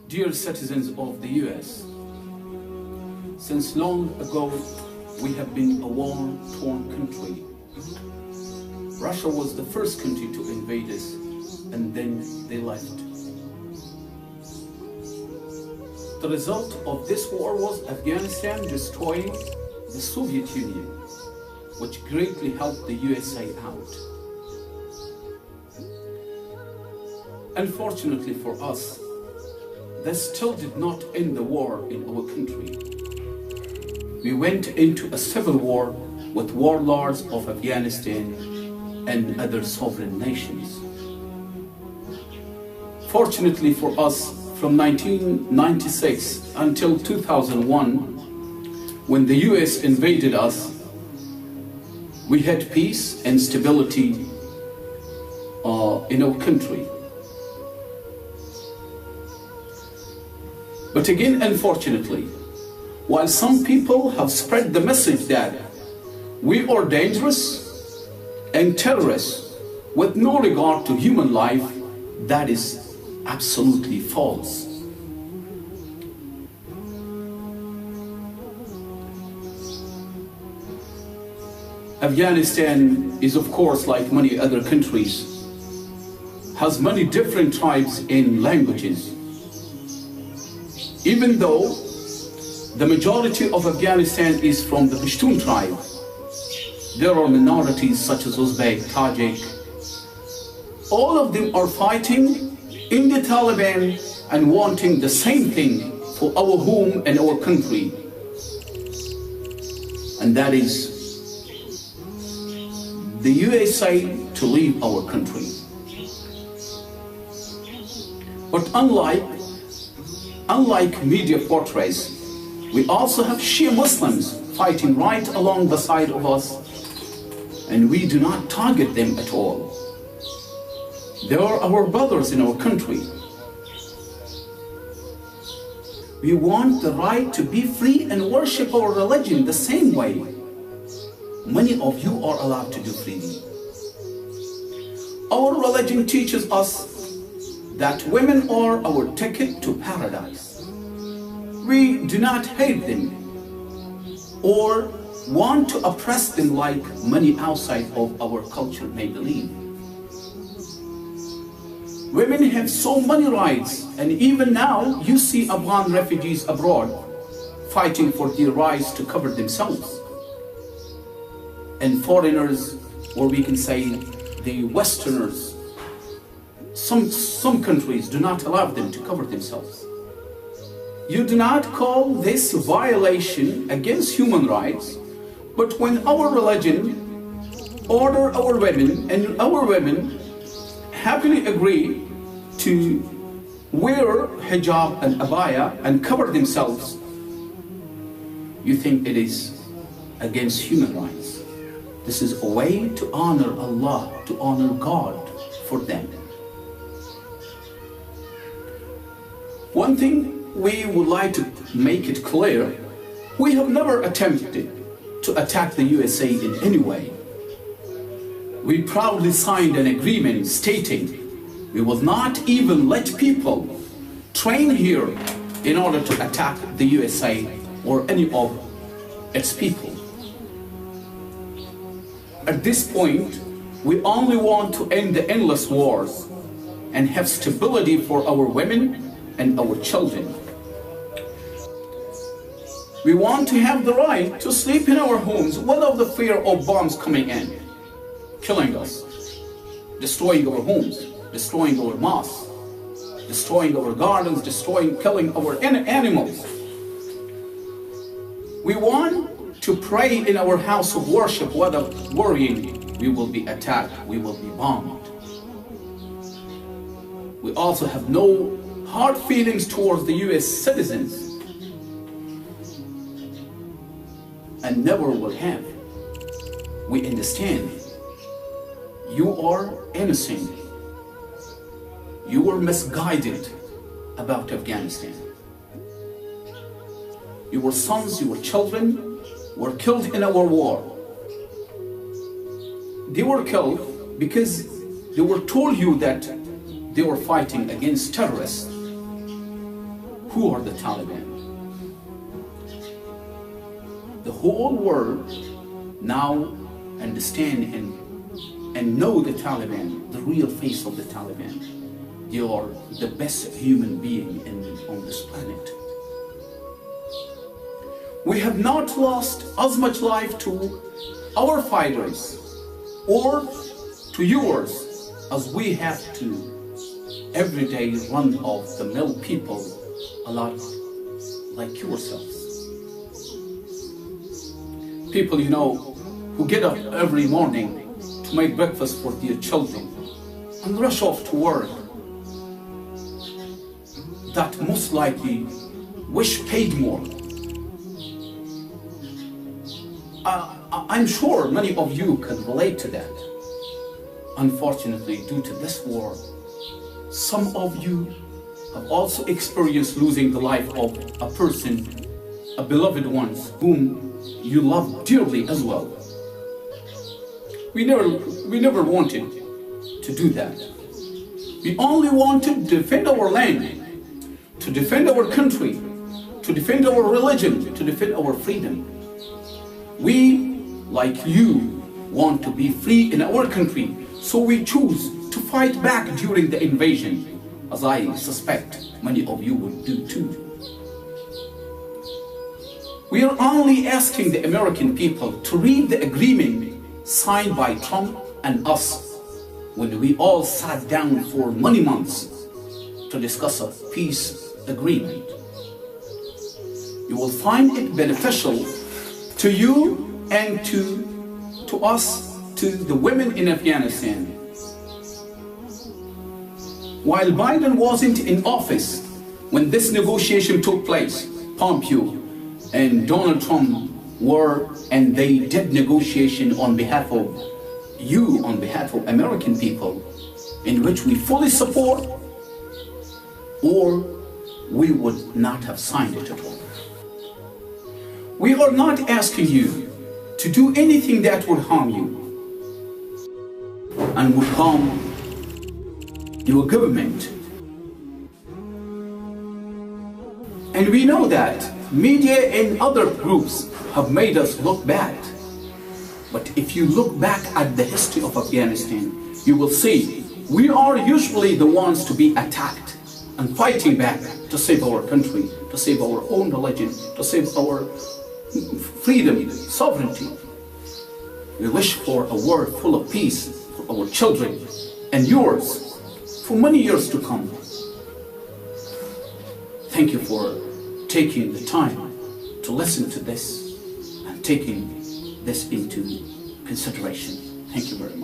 Dear citizens of the US, since long ago we have been a war-torn country. Russia was the first country to invade us, and then they left. The result of this war was Afghanistan destroying the Soviet Union, which greatly helped the USA out. Unfortunately for us, that still did not end the war in our country. We went into a civil war with warlords of Afghanistan and other sovereign nations. Fortunately for us, from 1996 until 2001, when the US invaded us, we had peace and stability in our country. But again, unfortunately, while some people have spread the message that we are dangerous and terrorists with no regard to human life, that is absolutely false. Afghanistan is, of course, like many other countries, has many different tribes and languages. Even though the majority of Afghanistan is from the Pashto tribe, there are minorities such as Uzbek, Tajik. All of them are fighting in the Taliban and wanting the same thing for our home and our country. And that is the USA to leave our country. But unlike media portrays, we also have Shia Muslims fighting right along the side of us, and we do not target them at all. They are our brothers in our country. We want the right to be free and worship our religion the same way many of you are allowed to do freely. Our religion teaches us that women are our ticket to paradise. We do not hate them or want to oppress them like many outside of our culture may believe. Women have so many rights, and even now you see Afghan refugees abroad fighting for their rights to cover themselves. And foreigners, or we can say the Westerners, some countries do not allow them to cover themselves. You do not call this violation against human rights, but when our religion order our women, and our women happily agree to wear hijab and abaya and cover themselves, you think it is against human rights. This is a way to honor Allah, to honor God for them. One thing we would like to make it clear, we have never attempted to attack the USA in any way. We proudly signed an agreement stating we will not even let people train here in order to attack the USA or any of its people. At this point, we only want to end the endless wars and have stability for our women and our children. We want to have the right to sleep in our homes without the fear of bombs coming in, killing us, destroying our homes, destroying our mosques, destroying our gardens, killing our animals. We want to pray in our house of worship without worrying we will be attacked, we will be bombed. We also have no hard feelings towards the US citizens, and never will have. We understand you are innocent. you were misguided about Afghanistan. Your sons, your children were killed in our war. They were killed because they were told you that they were fighting against terrorists. Who are the Taliban? The whole world now understand and know the Taliban, the real face of the Taliban. They are the best human being on this planet. We have not lost as much life to our fighters or to yours as we have to everyday run-of-the-mill people like yourselves. People, you know, who get up every morning to make breakfast for their children and rush off to work, that most likely wish paid more. I'm sure many of you can relate to that. Unfortunately, due to this war, some of you have also experienced losing the life of a person, a beloved one, whom you love dearly as well. We never wanted to do that. We only wanted to defend our land, to defend our country, to defend our religion, to defend our freedom. We, like you, want to be free in our country, so we choose to fight back during the invasion, as I suspect many of you would do too. We are only asking the American people to read the agreement signed by Trump and us when we all sat down for many months to discuss a peace agreement. You will find it beneficial to you and to us, to the women in Afghanistan. While Biden wasn't in office when this negotiation took place, Pompeo and Donald Trump were, and they did negotiation on behalf of you, on behalf of American people, in which we fully support, or we would not have signed it at all. We are not asking you to do anything that would harm you and would harm your government. And we know that media and other groups have made us look bad. But if you look back at the history of Afghanistan, you will see we are usually the ones to be attacked and fighting back to save our country, to save our own religion, to save our freedom, sovereignty. We wish for a world full of peace for our children and yours for many years to come. Thank you for taking the time to listen to this and taking this into consideration. Thank you very much.